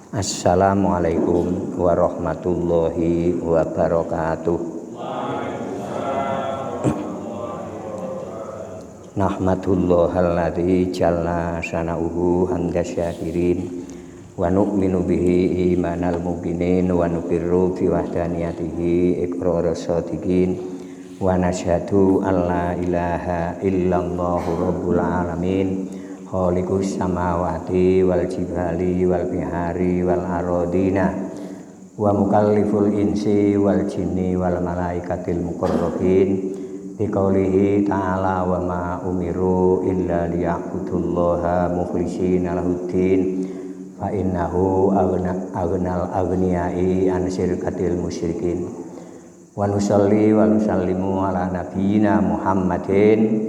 Assalamualaikum warahmatullahi wabarakatuh. Nahmadullahal jalla sana'uhu hamda syakirin wa nu'minu bihi imanal muqinin wa nuqirru bi wahdaniyatihi iqrar shadiqin wa nashhadu an la ilaha illallahu rabbul alamin khaliqus samawati wal jibali wal bihari wal aradina wa mukalliful insi wal jinni wal malaikatil muqarrabin biqaulihi ta'ala wa ma umiru illa liya'budullaha mukhlishina lahuddin fa innahu aghnal aghniyai an syirkatil musyrikin wa nusalli wa nusallimu ala nabiyyina Muhammadin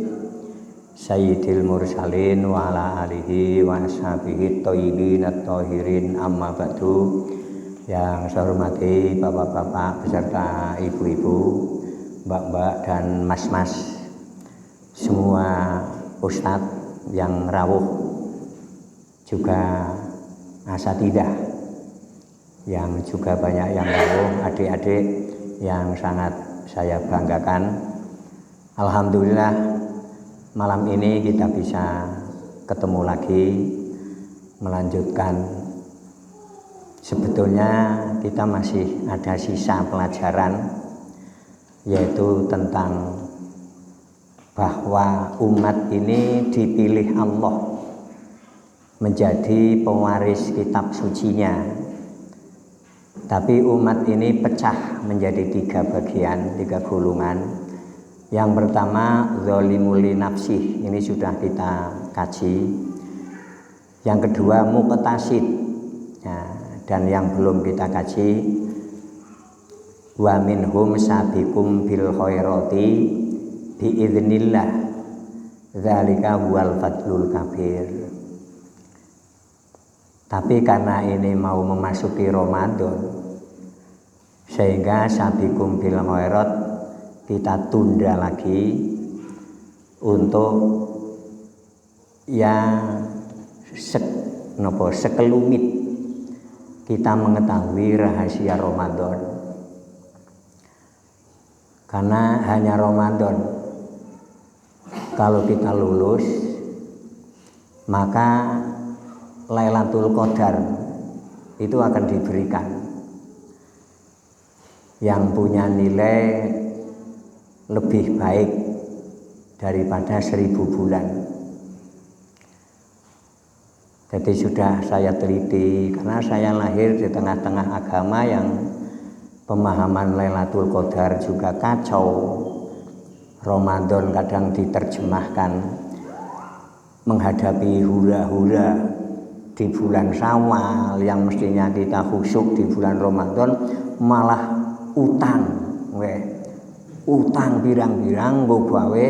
Sayyidil mursalin wa ala alihi wa ashabihi thayyibin at-thahirin amma ba'du. Yang saya hormati bapak-bapak beserta ibu-ibu, mbak-mbak dan mas-mas, semua ustadz yang rawuh, juga asatidzah yang juga banyak yang rawuh, adik-adik yang sangat saya banggakan. Alhamdulillah malam ini kita bisa ketemu lagi melanjutkan. Sebetulnya kita masih ada sisa pelajaran, yaitu tentang bahwa umat ini dipilih Allah menjadi pewaris kitab sucinya. Tapi umat ini pecah menjadi 3 bagian, 3 golongan. Yang pertama zalimul li nafsih, ini sudah kita kaji. Yang kedua muqtasid, dan yang belum kita kaji wa minhum sabiqum bil khairati biidznillah dzalika huwal fadlul kabir. Tapi karena ini mau memasuki Ramadan, sehingga sabiqum bil khairat kita tunda lagi untuk yang sekelumit kita mengetahui rahasia Ramadan. Karena hanya Ramadan kalau kita lulus, maka Lailatul Qadar itu akan diberikan, yang punya nilai lebih baik daripada 1000 bulan. Jadi sudah saya teliti, karena saya lahir di tengah-tengah agama yang pemahaman Lailatul Qadar juga kacau. Ramadan kadang diterjemahkan menghadapi hura-hura di bulan Syawal, yang mestinya kita khusyuk di bulan Ramadan malah utang. Utang birang-birang nggo gawe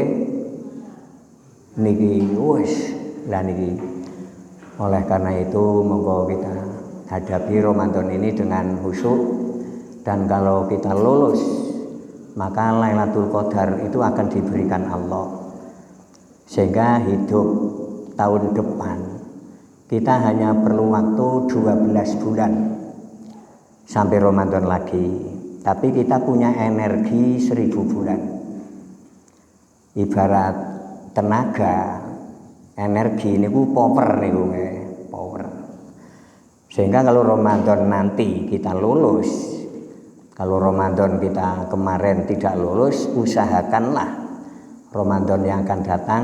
niki wis lah niki. Oleh karena itu monggo kita hadapi Ramadan ini dengan khusyuk, dan kalau kita lulus maka Lailatul Qadar itu akan diberikan Allah, sehingga hidup tahun depan kita hanya perlu waktu 12 bulan sampai Ramadan lagi. Tapi kita punya energi 1000 bulan. Ibarat tenaga, energi ini power nih, power. Sehingga kalau Ramadan nanti kita lulus, kalau Ramadan kita kemarin tidak lulus, usahakanlah Ramadan yang akan datang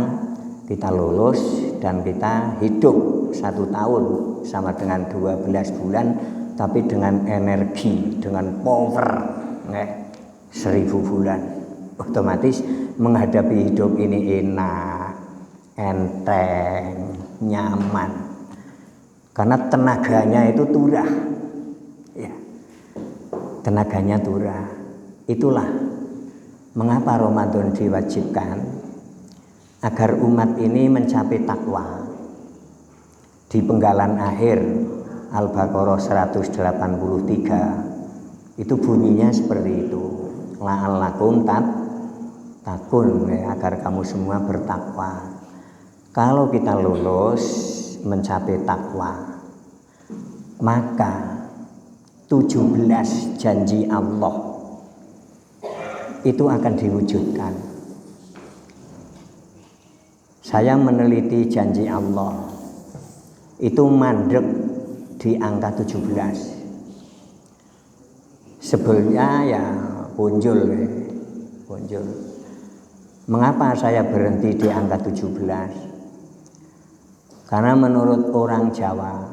kita lulus dan kita hidup 1 tahun sama dengan 12 bulan. Tapi dengan energi, dengan power 1000 bulan, otomatis menghadapi hidup ini enak, enteng, nyaman, karena tenaganya itu turah, ya, tenaganya turah. Itulah mengapa Ramadan diwajibkan, agar umat ini mencapai takwa. Di penggalan akhir Al-Baqarah 183 itu bunyinya seperti itu, la'allakum takun, agar kamu semua bertakwa. Kalau kita lulus mencapai takwa, maka 17 janji Allah itu akan diwujudkan. Saya meneliti janji Allah itu mandek di angka 17. Sebelumnya ya punjul. Mengapa saya berhenti di angka 17? Karena menurut orang Jawa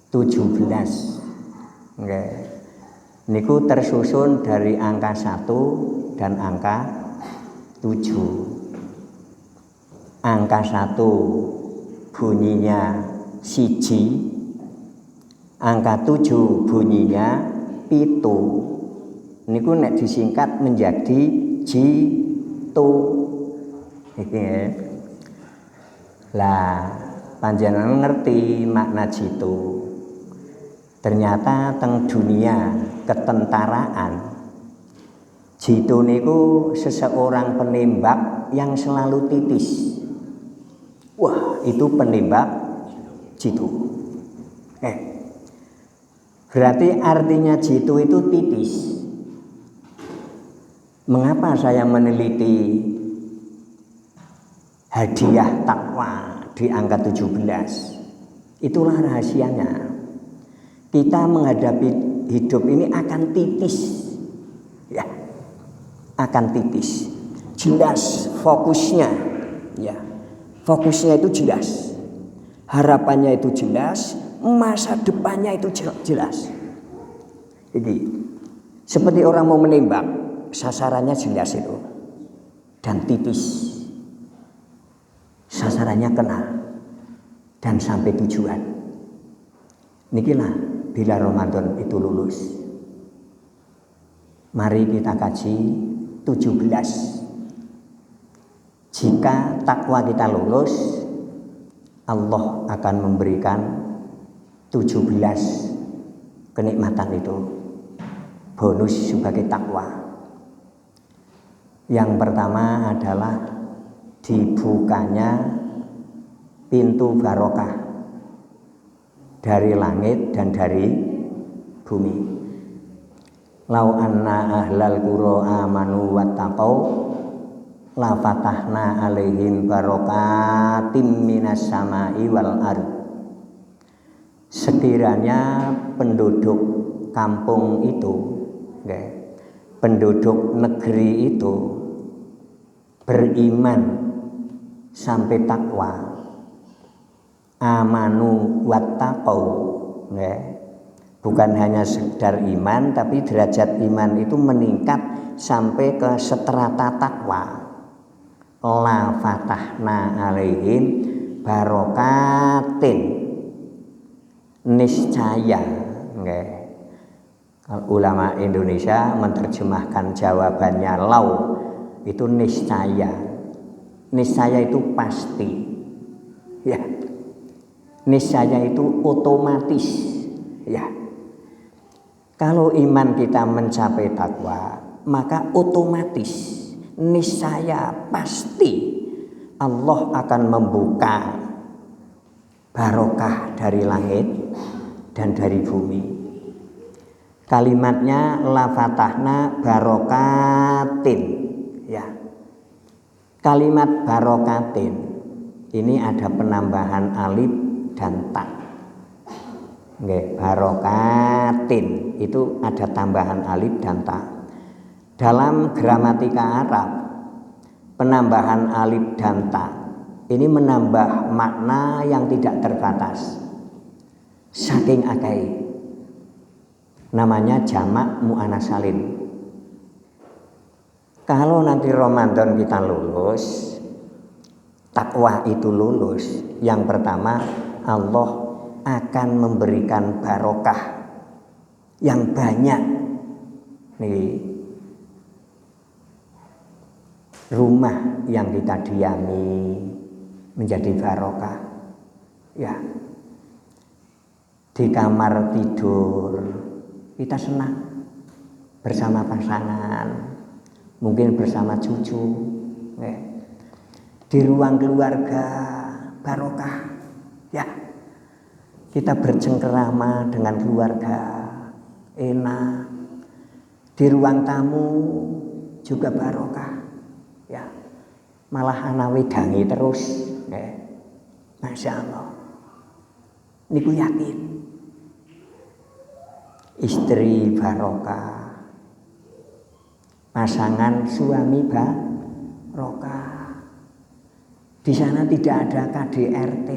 17 niku tersusun dari angka 1 dan angka 7. Angka 1 bunyinya siji, angka 7 bunyinya pitu. Niku nek disingkat menjadi jitu. Lah panjenengan ngerti makna jitu. Ternyata teng dunia ketentaraan jitu niku seseorang penembak yang selalu titis. Wah, itu penembak jitu. Berarti artinya jitu itu titis. Mengapa saya meneliti hadiah takwa di angka 17? Itulah rahasianya. Kita menghadapi hidup ini akan titis. Ya. Akan titis. Jelas fokusnya. Ya. Fokusnya itu jelas, harapannya itu jelas, masa depannya itu jelas. Jadi seperti orang mau menembak, sasarannya jelas itu dan titis. Sasarannya kena dan sampai tujuan. Nikilah bila Ramadan itu lulus. Mari kita kaji 17. Jika takwa kita lulus, Allah akan memberikan 17 kenikmatan itu, bonus sebagai takwa. Yang pertama adalah dibukanya pintu barokah dari langit dan dari bumi. Lau anna ahlal qura amanu wattaqau la fatahna alaihim barokatim minas samai wal ard. Sekiranya penduduk kampung itu, penduduk negeri itu beriman sampai takwa, amanu wattaqau, bukan hanya sekedar iman, tapi derajat iman itu meningkat sampai ke seterata takwa. La fatahna alaihim barokatin, niscaya. Ulama Indonesia menerjemahkan jawabannya lau itu niscaya. Niscaya itu pasti. Ya. Niscaya itu otomatis. Ya. Kalau iman kita mencapai takwa, maka otomatis niscaya pasti Allah akan membuka barokah dari langit dan dari bumi. Kalimatnya la fatahna barokatin. Ya. Kalimat barokatin ini ada penambahan alif dan ta. Barokatin itu ada tambahan alif dan ta. Dalam gramatika Arab, penambahan alif dan ta ini menambah makna yang tidak terbatas. Saking akai. Namanya jamak mu'anats salim. Kalau nanti Ramadan kita lulus, takwa itu lulus, yang pertama Allah akan memberikan barokah yang banyak. Nih, rumah yang kita diami menjadi barokah. Ya. Di kamar tidur kita senang bersama pasangan, mungkin bersama cucu. Di ruang keluarga barokah. Ya. kita bercengkerama dengan keluarga, enak. Di ruang tamu juga barokah. Ya, malah ana wedangi terus. Masya Allah. Niku yakin. Istri barokah. Pasangan suami barokah. Di sana tidak ada KDRT.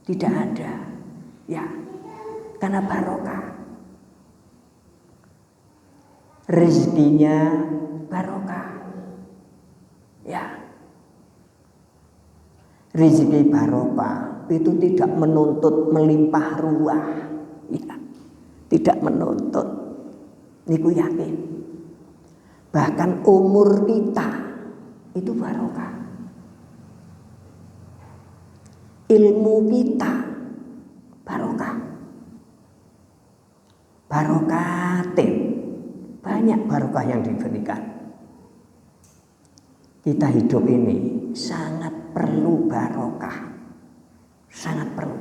Tidak ada. Ya, karena barokah. Rezekinya barokah. Ya. Rezeki barokah itu tidak menuntut melimpah ruah. Ya. Tidak menuntut. Niku yakin. Bahkan umur kita itu barokah. Ilmu kita barokah. Barokatin. Banyak barokah yang diberikan. Kita hidup ini sangat perlu barokah. Sangat perlu.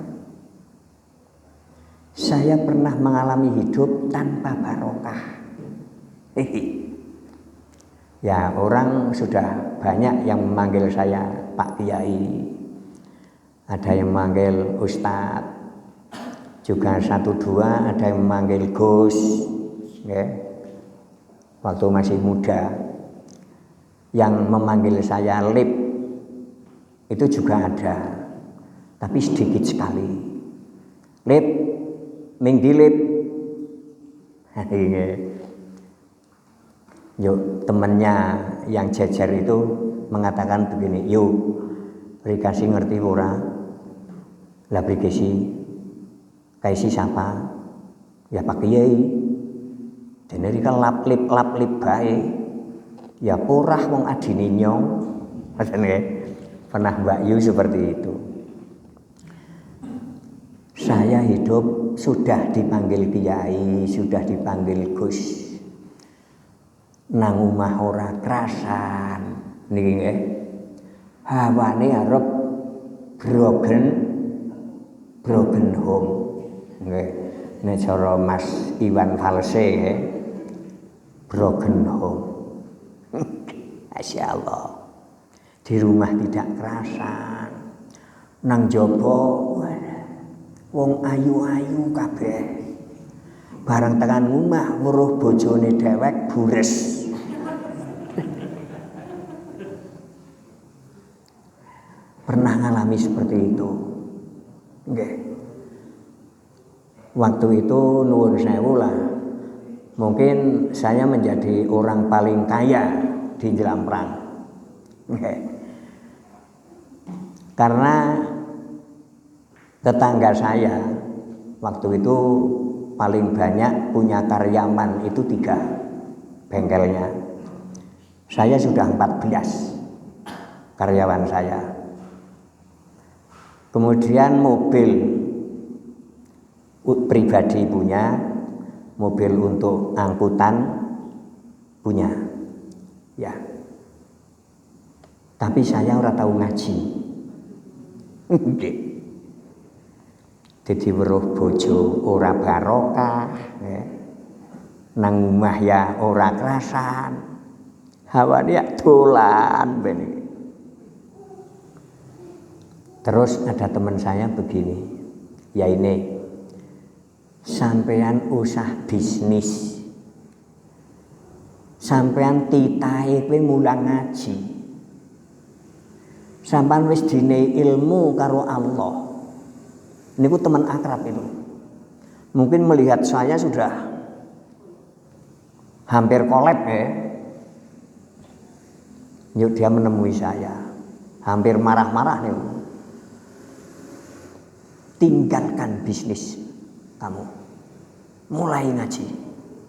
Saya pernah mengalami hidup tanpa barokah. Ya, orang sudah banyak yang memanggil saya Pak Kiai. Ada yang memanggil Ustadz. Juga 1-2 ada yang memanggil Gus. Ya. Waktu masih muda. Yang memanggil saya Lip itu juga ada, tapi sedikit sekali. Lip, ming dilip. Yuk, temannya yang jejer itu mengatakan begini, yuk, Rikasi ngerti ora? Lah Rikasi, kaisi siapa? Ya Pak Kiai. Dene rika lap-lip bae. Ya porah wong adine nyong. Pernah Mbak Yu seperti itu. Saya hidup sudah dipanggil Kiai, sudah dipanggil Gus. Nang omah ora krasan. Niki nggih. Hawane arep broken home. Nggih. Nek cara Mas Iwan False nggih. Broken home. Masya Allah. Di rumah tidak kerasan. Nang jopo wong ayu-ayu kabeh. Barang tekan omah weruh bojone dhewek bures. Pernah ngalami seperti itu. Nggih. Waktu itu nuwun sewu lah. Mungkin saya menjadi orang paling kaya di Jelamprang. Karena tetangga saya waktu itu paling banyak punya karyawan itu 3 bengkelnya. Saya sudah 14 karyawan saya. Kemudian mobil pribadi punya, mobil untuk angkutan punya, ya. Tapi saya ora tahu ngaji. Jadi weruh bojo ora barokah, ya. Nang omah ya ora kerasan. Hawane ya dolan bene. Terus ada teman saya begini, ya ini sampean usah bisnis, sampean titahe kowe mulang ngaji, sampean wis dine ilmu karo Allah. Niku teman akrab itu. Mungkin melihat saya sudah hampir kolab ya. Yuk dia menemui saya, hampir marah-marah nih. Tinggalkan bisnis kamu, mulai ngaji.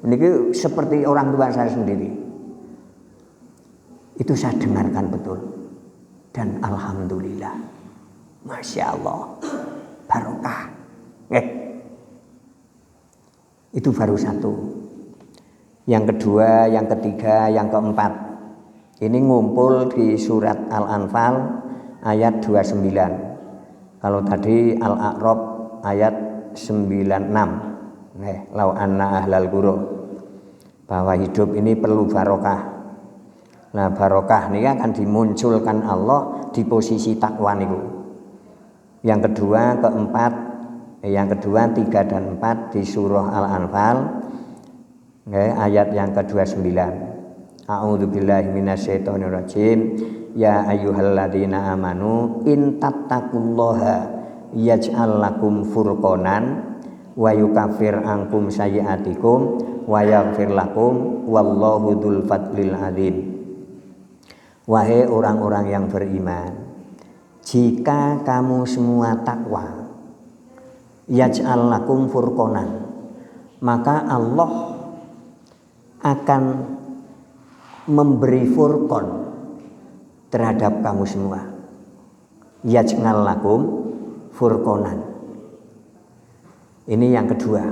Ini seperti orang tua saya sendiri. Itu saya dengarkan betul. Dan alhamdulillah, masya Allah, barokah. Itu baru satu. Yang kedua, yang ketiga, yang keempat. Ini ngumpul di surat Al-Anfal ayat 29. Kalau tadi Al-A'raf ayat 96. Lau anna ahlal qura, bahwa hidup ini perlu barokah. Nah, barokah ini akan dimunculkan Allah di posisi takwa niku. Yang kedua, tiga dan empat di surah Al-Anfal, ayat yang ke-29. A'udzubillahi minasyaitonirrajim. Ya ayyuhalladzina amanu in tattaqullaha yaj'al lakum furqanan wa yukaffir ankum sayyi'atikum wa yaghfir lakum wallahu dzul fadlil adzim. Wahai orang-orang yang beriman, jika kamu semua takwa, yaj'al lakum furqanan, maka Allah akan memberi furqan terhadap kamu semua. Yaj'al lakum furqanan. Ini yang kedua.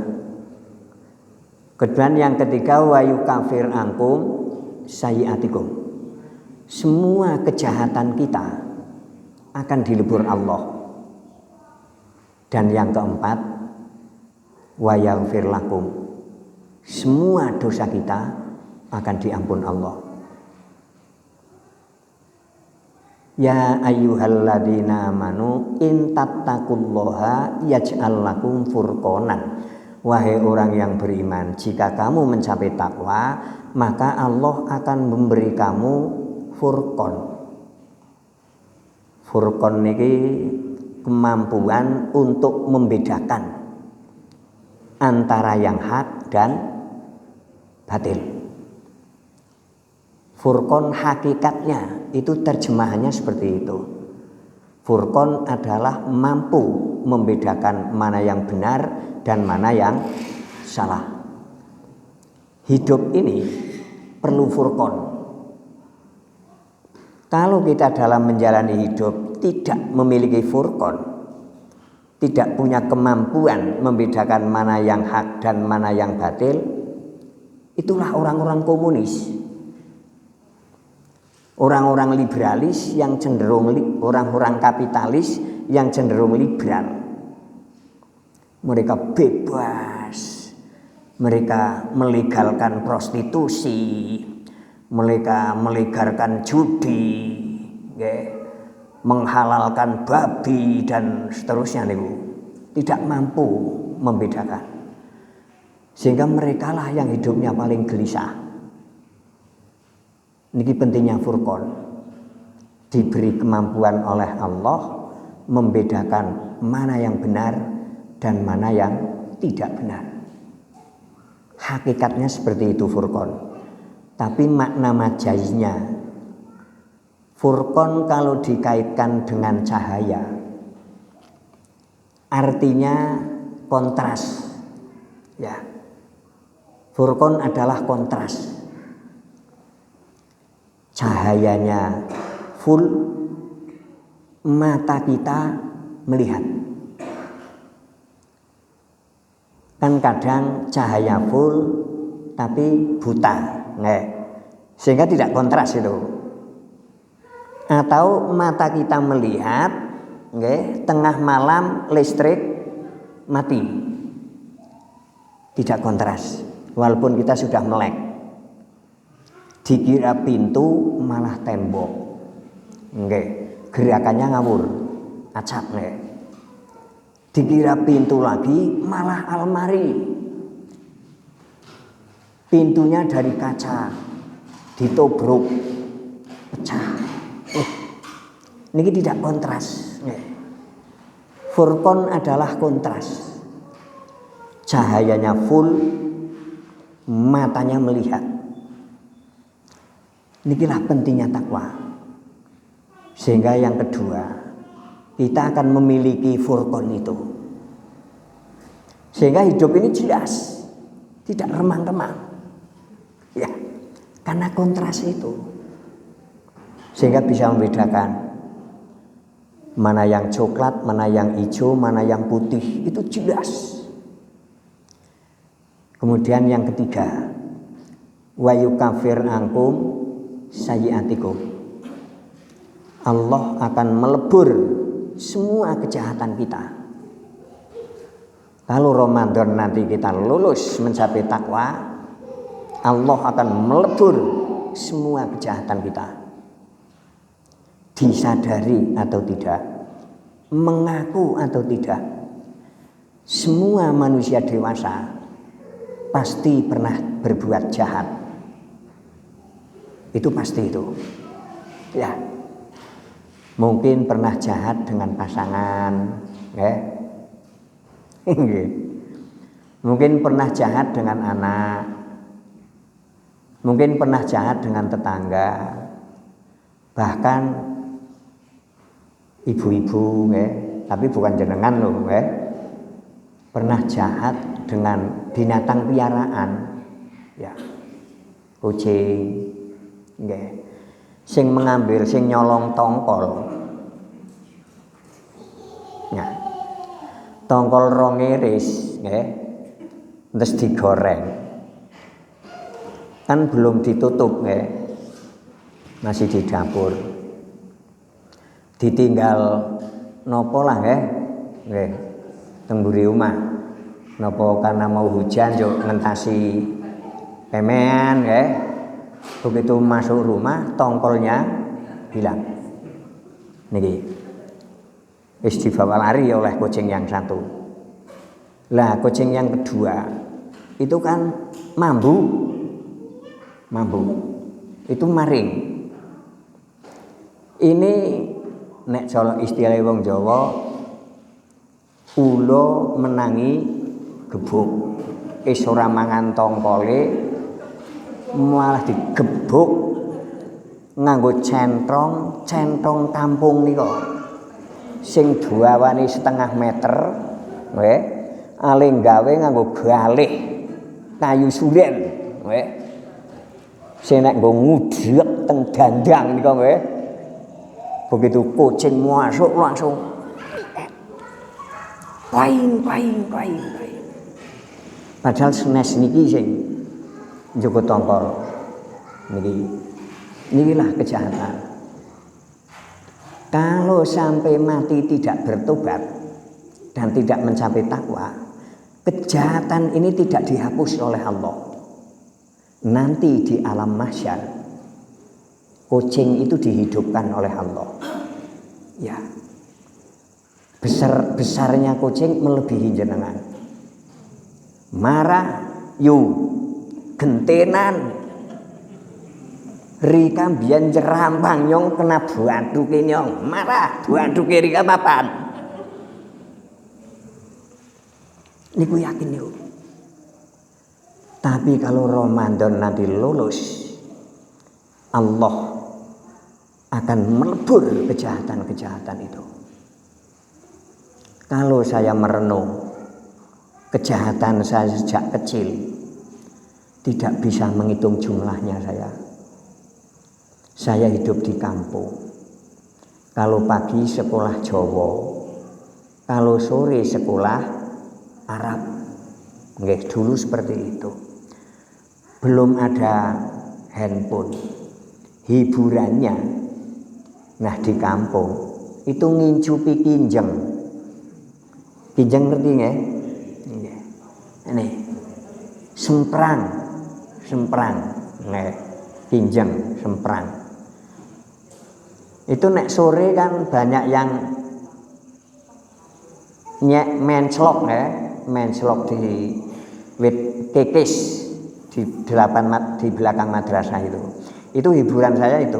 Kemudian yang ketiga, wa yukafir angkum sayyi'atikum. Semua kejahatan kita akan dilebur Allah. Dan yang keempat, wa yaghfir lakum. Semua dosa kita akan diampun Allah. Ya ayyuhalladzina amanu in tattaqullaha yaj'al lakum furqanan. Wahai orang yang beriman, jika kamu mencapai takwa, maka Allah akan memberi kamu furqan. Furqan niki kemampuan untuk membedakan antara yang hak dan batil. Furqan hakikatnya itu terjemahannya seperti itu. Furqan adalah mampu membedakan mana yang benar dan mana yang salah. Hidup ini perlu furqan. Kalau kita dalam menjalani hidup tidak memiliki furqan, tidak punya kemampuan membedakan mana yang hak dan mana yang batil, itulah orang-orang komunis. Orang-orang liberalis yang cenderung, orang-orang kapitalis yang cenderung liberal. Mereka bebas, mereka melegalkan prostitusi, mereka melegalkan judi, menghalalkan babi dan seterusnya niku. Tidak mampu membedakan. Sehingga merekalah yang hidupnya paling gelisah. Niki pentingnya furqan. Diberi kemampuan oleh Allah membedakan mana yang benar dan mana yang tidak benar. Hakikatnya seperti itu furqan. Tapi makna majaznya, furqan kalau dikaitkan dengan cahaya, artinya kontras. Ya. Furqan adalah kontras. Cahayanya full, mata kita melihat. Kan kadang cahaya full tapi buta, sehingga tidak kontras itu. Atau mata kita melihat, tengah malam listrik mati, tidak kontras, walaupun kita sudah melek. Dikira pintu malah tembok, gerakannya ngawur, acak. Dikira pintu lagi malah almari, pintunya dari kaca, ditobruk, pecah. Ini tidak kontras. Furqan adalah kontras. Cahayanya full, matanya melihat. Inilah pentingnya takwa. Sehingga yang kedua, kita akan memiliki furqan itu. Sehingga hidup ini jelas, tidak remang-remang. Ya, karena kontras itu. Sehingga bisa membedakan mana yang coklat, mana yang hijau, mana yang putih, itu jelas. Kemudian yang ketiga, wa yukafir angkum sayyi'atikum. Allah akan melebur semua kejahatan kita. Kalau Ramadan nanti kita lulus mencapai takwa, Allah akan melebur semua kejahatan kita. Disadari atau tidak, mengaku atau tidak, semua manusia dewasa pasti pernah berbuat jahat. Itu pasti itu. Ya. Mungkin pernah jahat dengan pasangan, ya. Mungkin pernah jahat dengan anak, mungkin pernah jahat dengan tetangga, bahkan ibu-ibu, tapi bukan jenengan loh, pernah jahat dengan binatang piaraan, ya, kucing, sing mengambil, sing nyolong tongkol, ya. Tongkol rong iris, terus digoreng, kan belum ditutup, masih di dapur, ditinggal nopo lah, tengguri rumah, nopo karena mau hujan, yuk ngentasi pemean, begitu masuk rumah tongkolnya hilang, niki. Wis dibawa lari oleh kucing yang satu. Lah kucing yang kedua itu kan mambu, itu maring. Ini nek colok istilah wong Jawa, ula menangi gebuk. Ora mangan tongkole, malah digebuk nganggo centong kampung nika. Sing dawane setengah meter, aling gawe nganggo galih kayu suren, sing nek nggo ngudhek teng dandang nika, begitu kucing masuk langsung paing. Padahal senes niki sing njogo tongkol nikilah kejahatan. Kalau sampai mati tidak bertobat dan tidak mencapai takwa, kejahatan ini tidak dihapus oleh Allah. Nanti di alam mahsyar, kucing itu dihidupkan oleh Allah. Ya, besarnya kucing melebihi jenengan. Marah, gentenan. Rika mbiyen jerampang nyong kena buanduke nyong, marah buanduke Rika papan. Niku yakin niku. Tapi kalau Ramadan nanti lulus, Allah akan melebur kejahatan-kejahatan itu. Kalau saya merenung kejahatan saya sejak kecil, tidak bisa menghitung jumlahnya saya. Saya hidup di kampung. Kalau pagi sekolah Jawa, kalau sore sekolah Arab. Dulu seperti itu. Belum ada handphone. Hiburannya, nah di kampung itu ngincupi kinjeng. Kinjeng ngerti nggih? Ini semprang, kinjeng, semprang. Itu nek sore kan banyak yang mencelok di wit kekis di belakang madrasah itu. Itu hiburan saya itu.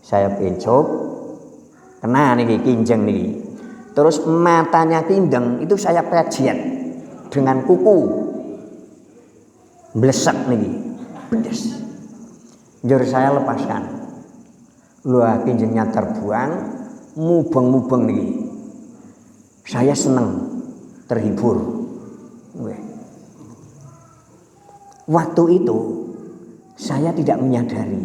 Saya pencok, kena niki kinjeng niki. Terus matanya kindeng itu saya pejet dengan kuku. Blesek niki. Bedes. Njur saya lepaskan. Luah kinjengnya terbuang, mubeng niki. Saya senang, terhibur. Waktu itu saya tidak menyadari.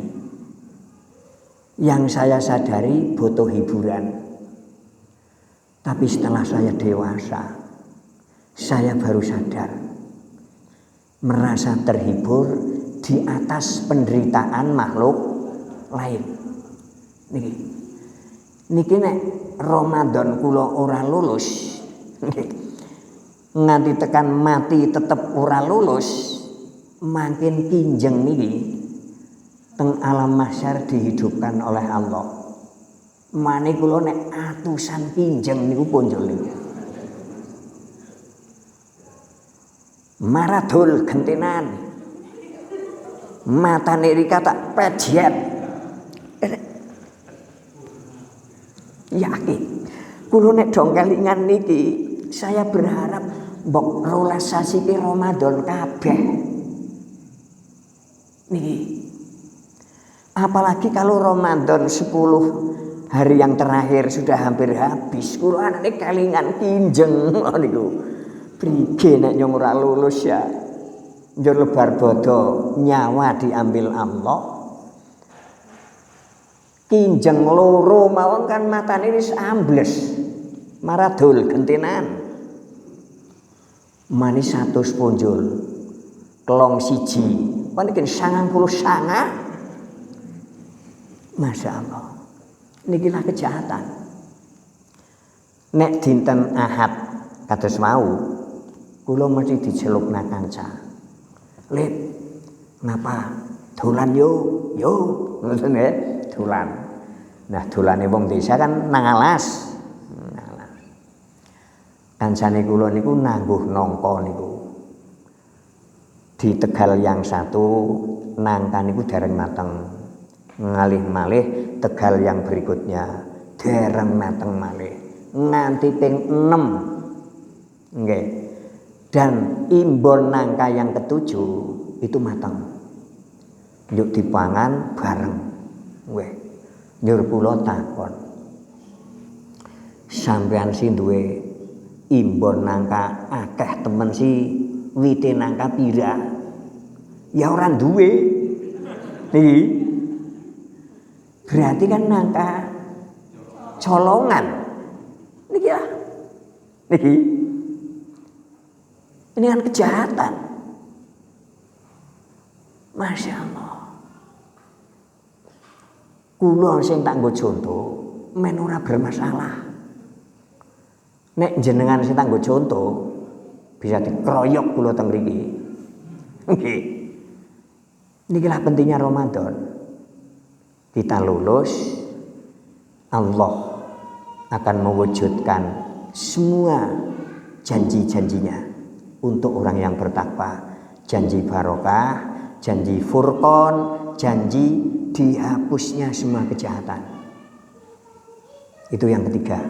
Yang saya sadari butuh hiburan. Tapi setelah saya dewasa, saya baru sadar. Merasa terhibur di atas penderitaan makhluk lain. Niki nek Ramadan kula ora lulus, nganti tekan mati tetep ora lulus, makin kinjeng niki teng alam mahsyar dihidupkan oleh Allah. Mane kula nek atusan kinjeng niku punjul niku. Maradul gentenan. Matane rika tak pejet. Yakin. Kula nek dong kelingan niki, saya berharap mbok rolas sasi ki Ramadan kabeh. Niki. Apalagi kalau Ramadan 10 hari yang terakhir sudah hampir habis. Kula anake kelingan kinjeng niku. Prige nek nyong ora lulus ya. Njur lebar bodo nyawa diambil Allah. Kinjeng loro mawon kan matane wis ambles. Maradul gentenan. Manis 100 punjul. Kelong siji. Paniki 99. Masya Allah. Nikilah kejahatan. Nek dinten Ahad kados mau kula mesti dicelukna kanca. Lip, napa? Dolan yo, ngoten nggih, dolan. Nah, dolane wong desa kan nang alas. Kancane kula niku nangguh nangka niku. Di Tegal yang satu nangka niku dereng mateng. Ngalih malih Tegal yang berikutnya dereng mateng malih. Nganti ping 6. Nggih. Dan imbon nangka yang ketujuh itu matang. Yuk dipangan bareng. Nggih. Nyur kula takon. Sampeyan sing duwe imbon nangka akeh temen si wite nangka pira? Ya ora duwe. Niki. Berarti kan nangka colongan. Niki ya. Niki. Ini kan kejahatan. Masya Allah. Kula sing tak nggo contoh, men ora bermasalah. Nek jenengan sing tak nggo contoh, bisa dikeroyok kula teng mriki. Nggih. Nikilah pentingnya Ramadan. Kita lulus, Allah akan mewujudkan semua janji-janjinya untuk orang yang bertakwa. Janji barokah, janji furqan, janji dihapusnya semua kejahatan. Itu yang ketiga.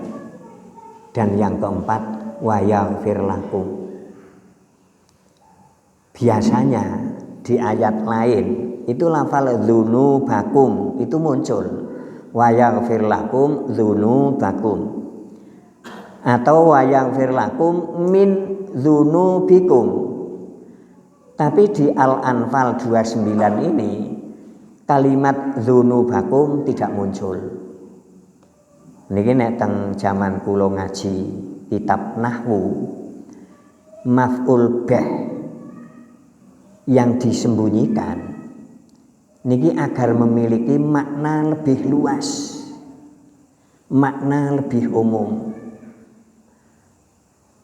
Dan yang keempat, wa yaghfir lakum. Biasanya di ayat lain itu lafal dzunubakum itu muncul. Wa yaghfir lakum dzunubakum. Atau wa yaghfir lakum min dzunubikum. Tapi di Al-Anfal 29 ini kalimat dzunubakum tidak muncul. Niki nek teng jaman kula ngaji kitab nahwu, maf'ul bih yang disembunyikan niki agar memiliki makna lebih luas, makna lebih umum.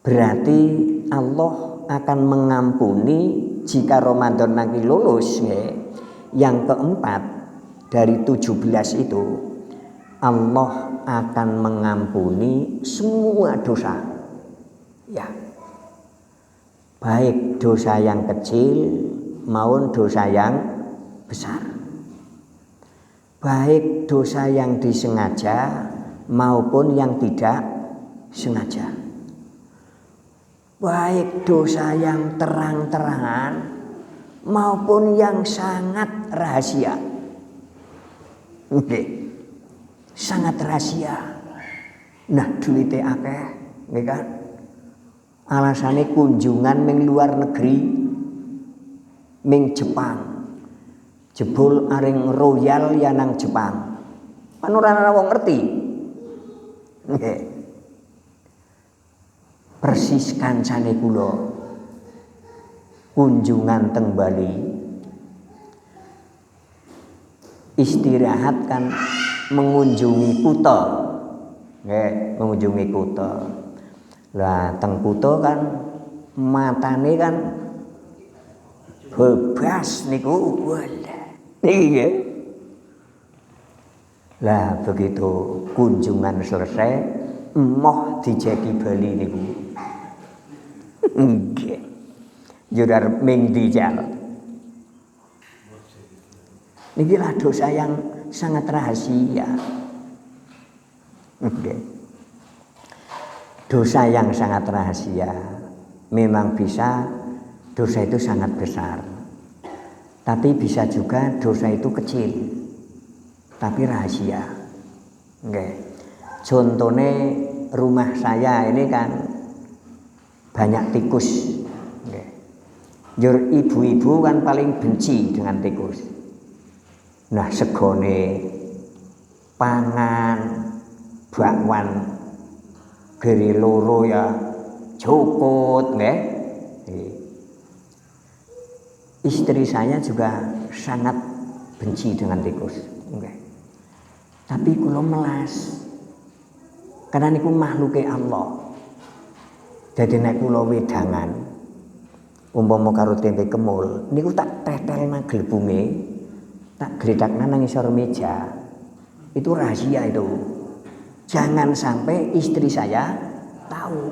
Berarti Allah akan mengampuni jika Ramadan nanti lulus ya. Yang keempat dari 17 itu Allah akan mengampuni semua dosa. Ya. Baik dosa yang kecil maupun dosa yang besar. Baik dosa yang disengaja maupun yang tidak sengaja. Baik dosa yang terang-terangan maupun yang sangat rahasia. Oke. Sangat rahasia. Nah, duwite akeh, nggih kan? Alasane kunjungan ming luar negeri, ming Jepang. Jebul aring royal ya nang Jepang. Kan ora ana wong ngerti. Nggih. Persis kancane kula kunjungan teng Bali. Istirahat kan mengunjungi Kuta. Nggih, mengunjungi Kuta. Lah teng Kuta kan matane kan bebas niku. Walah. Niki nggih. Lah begitu kunjungan selesai, emoh dijeki bali niku. Nggih. Judar ming dijal. Niki lah dosa yang sangat rahasia. Nggih. Dosa yang sangat rahasia. Memang bisa dosa itu sangat besar. Tapi bisa juga dosa itu kecil. Tapi rahasia. Nggih. Contohnya rumah saya ini kan banyak tikus. Nggih. Jur ibu-ibu kan paling benci dengan tikus. Nah, segone pangan bakwan geri loro ya cukut nggih. Istri saya juga sangat benci dengan tikus. Nggih. Tapi kula melas. Karena niku makhluke Allah. Jadi nek kula wedangan umpama karo tempe kemul, niku tak tetelna glebunge, tak gredakna nang isor meja. Itu rahasia itu. Jangan sampai istri saya tahu.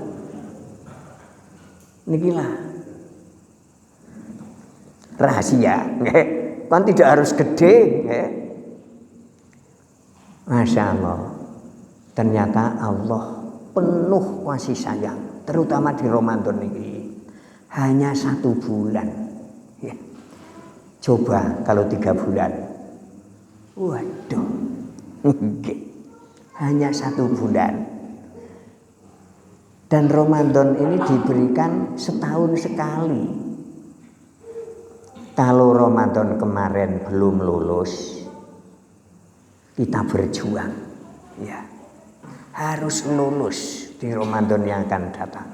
Nikilah rahasia, nggih. Kan tidak harus gede, nggih. Masya Allah. Ternyata Allah penuh kasih sayang, terutama di Ramadan ini. Hanya 1 bulan. Ya. Coba kalau 3 bulan. Waduh. Hanya 1 bulan. Dan Ramadan ini diberikan setahun sekali. Kalau Ramadan kemarin belum lulus, kita berjuang. Ya. Harus lulus di Ramadan yang akan datang.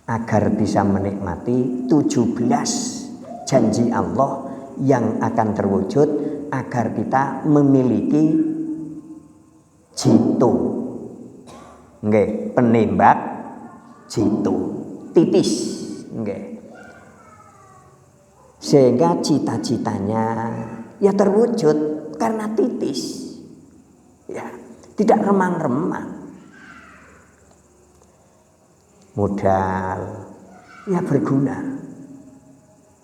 Agar bisa menikmati 17 janji Allah yang akan terwujud agar kita memiliki jitu. Nggih, penembak jitu, titis, nggih. Sehingga cita-citanya ya terwujud karena titis. Ya, tidak remang-remang. Modal ya berguna.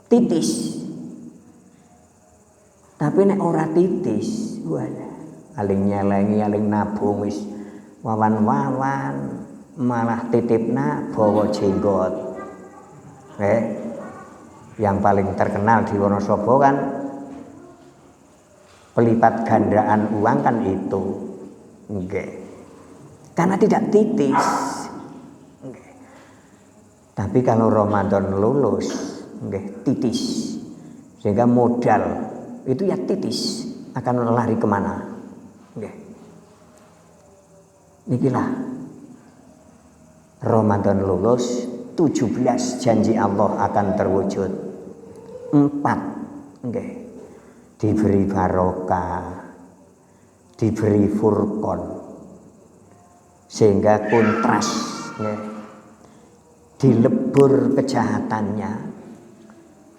Titis. Tapi nek ora titis, walah, aling nyelengi, aling nabung wis wawan-wawan, malah titipna bawa jenggot. Yang paling terkenal di Wonosobo kan pelipat gandaan uang kan itu. Nggih. Karena tidak titis. Nggih. Tapi kalau Ramadan lulus, nggih, titis. Sehingga modal itu ya titis, akan lari kemana. Nggih. Nikilah Ramadan lulus, 17 janji Allah akan terwujud. 4, nggih. Diberi barokah, diberi furqon, sehingga kontras, nggih. Dilebur kejahatannya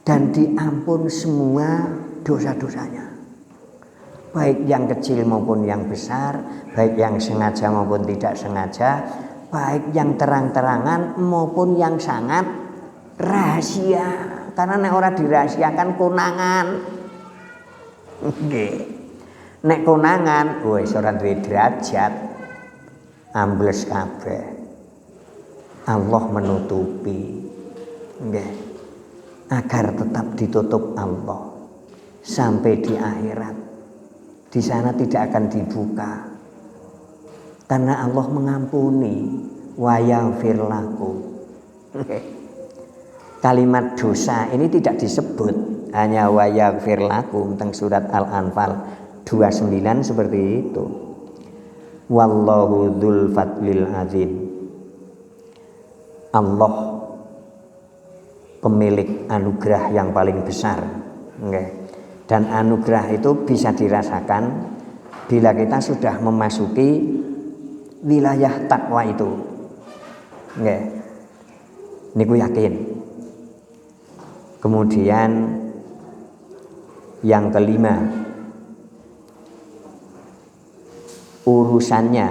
dan diampun semua dosa-dosanya. Baik yang kecil maupun yang besar, baik yang sengaja maupun tidak sengaja, baik yang terang-terangan maupun yang sangat rahasia. Karena nek ora dirahasiakan konangan. Nggih. Nek konangan wis ora duwe derajat. Ambles kabeh. Allah menutupi. Nggih. Agar tetap ditutup Allah sampai di akhirat. Di sana tidak akan dibuka. Karena Allah mengampuni wa yaghfir lakum. Kalimat dosa ini tidak disebut, hanya wa yaghfir lakum teng surat Al-Anfal 29 seperti itu. Wallahu dzul fadlil azim. Allah pemilik anugerah yang paling besar. Dan anugerah itu bisa dirasakan bila kita sudah memasuki wilayah takwa itu. Niku yakin. Kemudian yang kelima, urusannya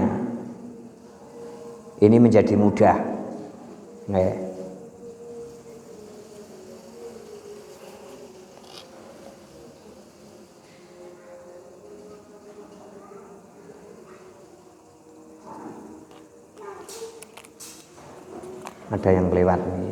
ini menjadi mudah. Ada yang lewat nih.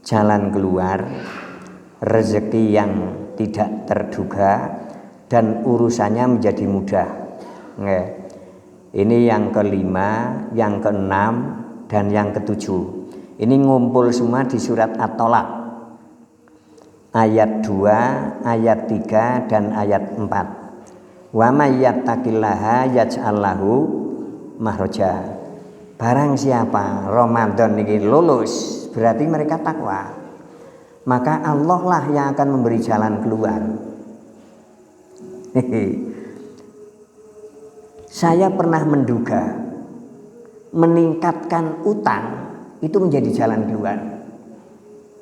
Jalan keluar, rezeki yang tidak terduga, dan urusannya menjadi mudah. Ini yang kelima, yang keenam, dan yang ketujuh. Ini ngumpul semua di surat At-Tolaq. Ayat 2, ayat 3, dan ayat 4. Wa may yattaqillaha yaj'al lahu makhraja. Barang siapa Ramadan ini lulus, berarti mereka takwa. Maka Allah lah yang akan memberi jalan keluar. Saya pernah menduga meningkatkan utang itu menjadi jalan keluar.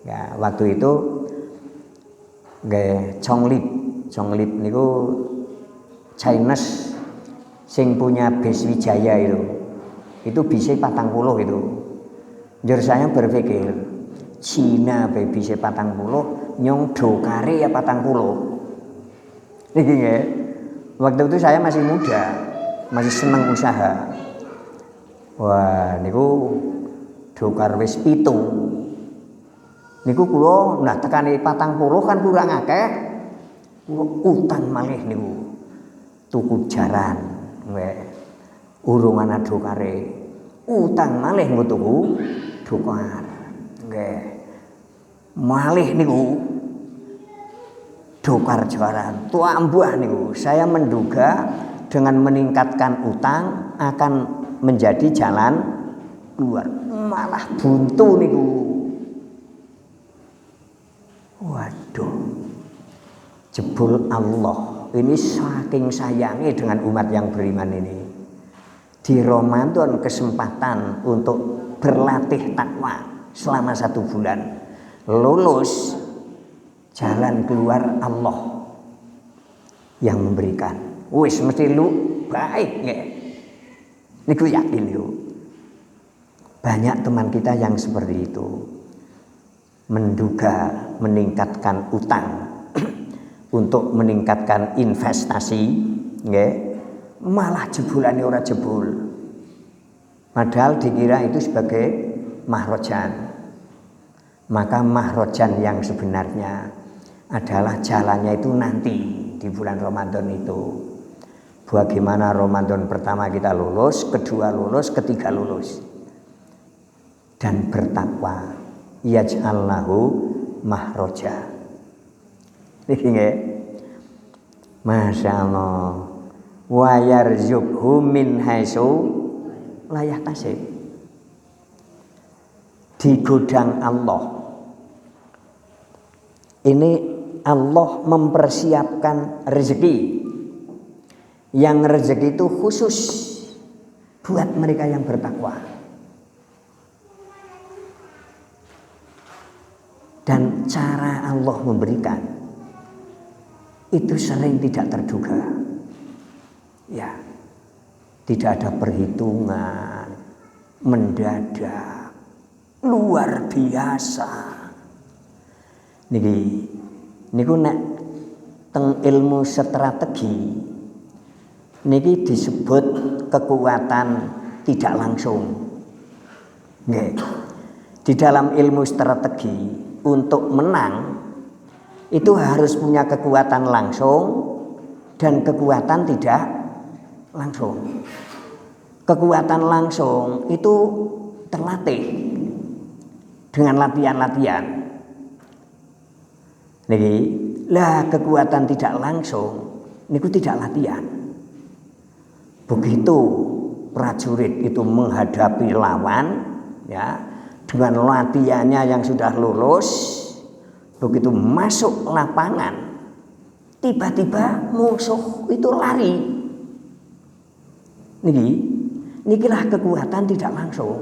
Ya, waktu itu Chonglip niku Chinese sing punya base Wijaya itu bisa 40 itu. Jadi saya berpikir Cina bisa 40, nyong dokare ya 40. Niki ya. Waktu itu saya masih muda, masih seneng usaha. Wah, niku dokar wis 7. Niku kula nah tekani 40 kan kurang akeh. Kula utang malih niku. Tuku jaran, urung ana dokare. Utang malih nggo tuku dokar. Nggih. Malih niku dokar jaran. Tuambah niku. Saya menduga dengan meningkatkan utang akan menjadi jalan keluar. Malah buntu niku. Waduh. Jebul Allah ini saking sayangnya dengan umat yang beriman ini. Di Ramadan kesempatan untuk berlatih takwa selama 1 bulan. Lulus, jalan keluar Allah yang memberikan. Wis mesti lu baik ya. Niku yakin yo. Banyak teman kita yang seperti itu. Menduga meningkatkan utang untuk meningkatkan investasi, nggih. Malah jebolane ora jebol. Padahal dikira itu sebagai mahrojan. Maka mahrojan yang sebenarnya adalah jalannya itu nanti di bulan Ramadan itu. Bagaimana Ramadan pertama kita lulus, kedua lulus, ketiga lulus. Dan bertakwa. Yaj'al lahu mahroja. Nggih. Masya Allah. Wa yarzuqhu min haitsu la yahtasib. Di godang Allah. Ini Allah mempersiapkan rezeki. Yang rezeki itu khusus buat mereka yang bertakwa. Dan cara Allah memberikan itu sering tidak terduga. Ya, tidak ada perhitungan, mendadak, luar biasa. Niku nek teng ilmu strategi niki disebut kekuatan tidak langsung. Nggih. Di dalam ilmu strategi untuk menang itu harus punya kekuatan langsung dan kekuatan tidak langsung. Kekuatan langsung itu terlatih dengan latihan-latihan. Niki, lah kekuatan tidak langsung niku tidak latihan. Begitu prajurit itu menghadapi lawan, ya, dengan latihannya yang sudah lulus, begitu masuk lapangan, tiba-tiba musuh itu lari. Nikilah kekuatan tidak langsung,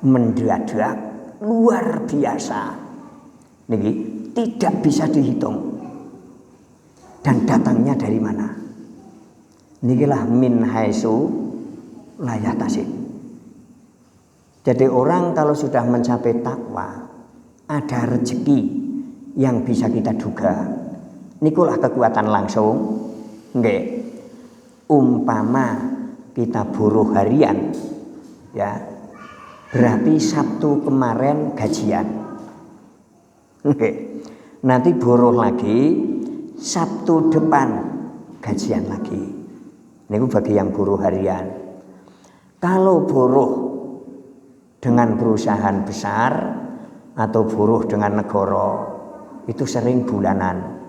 mendadak luar biasa. Niki tidak bisa dihitung. Dan datangnya dari mana? Nikilah min haitsu la yahtasib. Jadi orang kalau sudah mencapai takwa, ada rezeki yang bisa kita duga. Nikulah kekuatan langsung. Nggih. Umpama kita buruh harian, ya, berarti Sabtu kemarin gajian. Nggih. Nanti buruh lagi, Sabtu depan gajian lagi. Niku bagi yang buruh harian. Kalau buruh dengan perusahaan besar atau buruh dengan negara, itu sering bulanan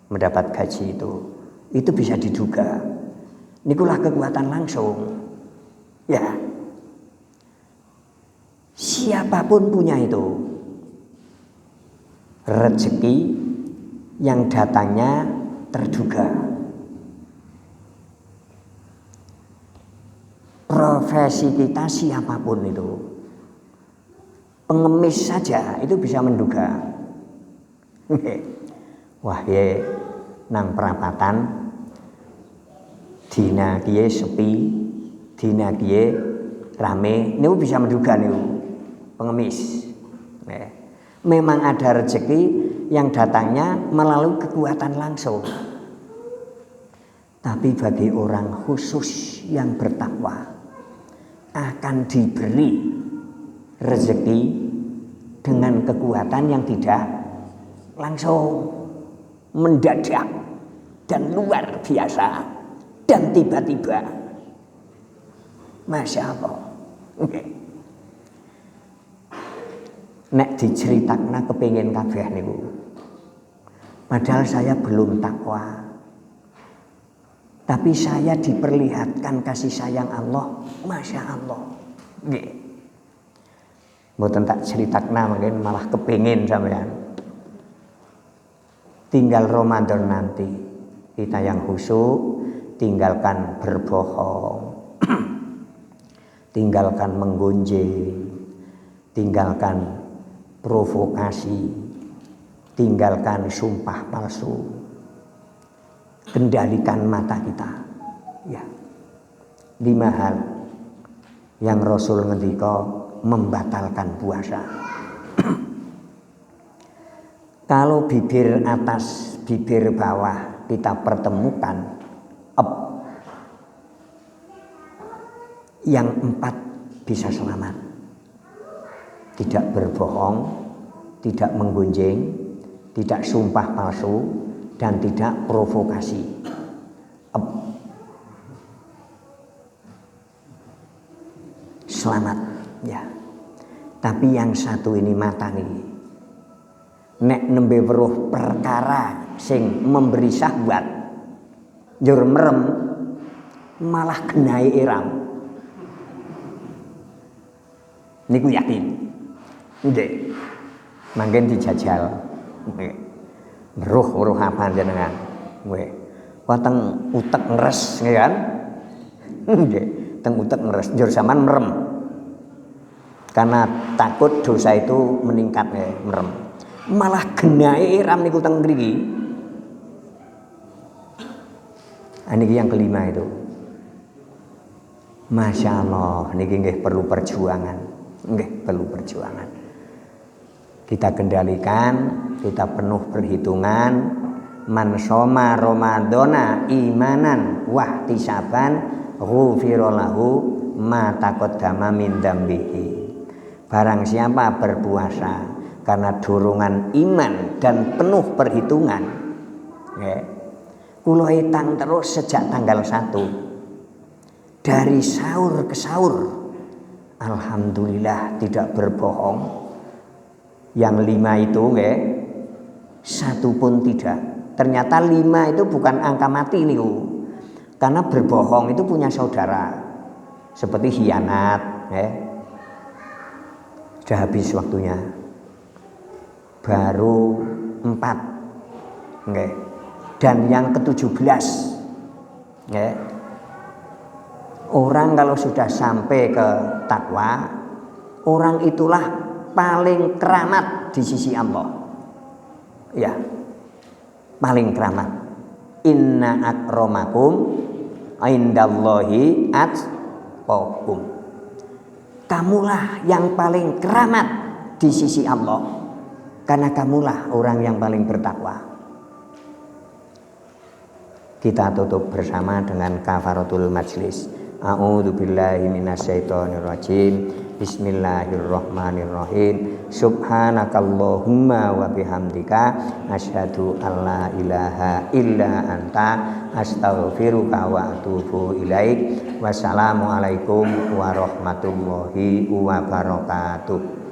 mendapat gaji itu bisa diduga. Nikulah kekuatan langsung. Ya. Siapapun punya itu. Rezeki yang datangnya terduga. Profesi kita siapapun itu. Pengemis saja itu bisa menduga. Wah ye nang perapatan dina kiye sepi, dina kiye rame, niku bisa menduga niku pengemis. Memang ada rezeki yang datangnya melalui kekuatan langsung. Tapi bagi orang khusus yang bertakwa akan diberi rezeki dengan kekuatan yang tidak langsung, mendadak dan luar biasa. Dan tiba-tiba, Masya Allah, nek diceritakna kepingin kabeh niku. Padahal saya belum takwa, tapi saya diperlihatkan kasih sayang Allah, Masya Allah. Mboten tak ceritakna mungkin malah kepingin sampean. Tinggal Ramadan nanti kita yang khusyuk. Tinggalkan berbohong, tinggalkan menggonjeng, tinggalkan provokasi, tinggalkan sumpah palsu, kendalikan mata kita. Ya, 5 hal yang Rasul ngendika membatalkan puasa. Kalau bibir atas, bibir bawah kita pertemukan, yang 4 bisa selamat. Tidak berbohong, tidak menggonjeng, tidak sumpah palsu, dan tidak provokasi. Selamat, ya. Tapi yang satu ini mata nih. Nek nembe weruh perkara sing memberi syahwat, njur merem malah genai iram. Niku yakin. Nggih. Mangken dijajal. Nggih. Weruh apa jenengan? Nggih. Wateng utek ngeres nggih kan? Nggih, teng utek ngeres njur sampean merem. Karena takut dosa itu meningkat ya, merem. Malah genai iram niku teng mriki. Niki yang kelima itu. Masya Allah, niki nggih perlu perjuangan. Nggih, perlu perjuangan. Kita kendalikan, kita penuh perhitungan. Man shoma Ramadhana imanan wahtisaban ghufira lahu ma taqaddama min dzambihi. Barang siapa berpuasa karena dorongan iman dan penuh perhitungan, ya, kula hitang terus sejak tanggal 1 dari sahur ke sahur. Alhamdulillah tidak berbohong. Yang 5 itu nggih, 1 pun tidak. Ternyata 5 itu bukan angka mati niku. Karena berbohong itu punya saudara. Seperti khianat, Sudah habis waktunya. Baru 4. Okay. Dan yang ke-17. Okay. Orang kalau sudah sampai ke takwa, orang itulah paling keramat di sisi Allah. Ya. Paling keramat. Inna akramakum indallahi atqakum. Kamulah yang paling keramat di sisi Allah, karena kamulah orang yang paling bertakwa. Kita tutup bersama dengan kafaratul majlis. A'udzubillahi minasyaitonirrajim. Bismillahirrahmanirrahim. Subhanakallahumma wa bihamdika asyhadu alla ilaha illa anta astaghfiruka wa atubu ilaik. Wassalamualaikum warahmatullahi wabarakatuh.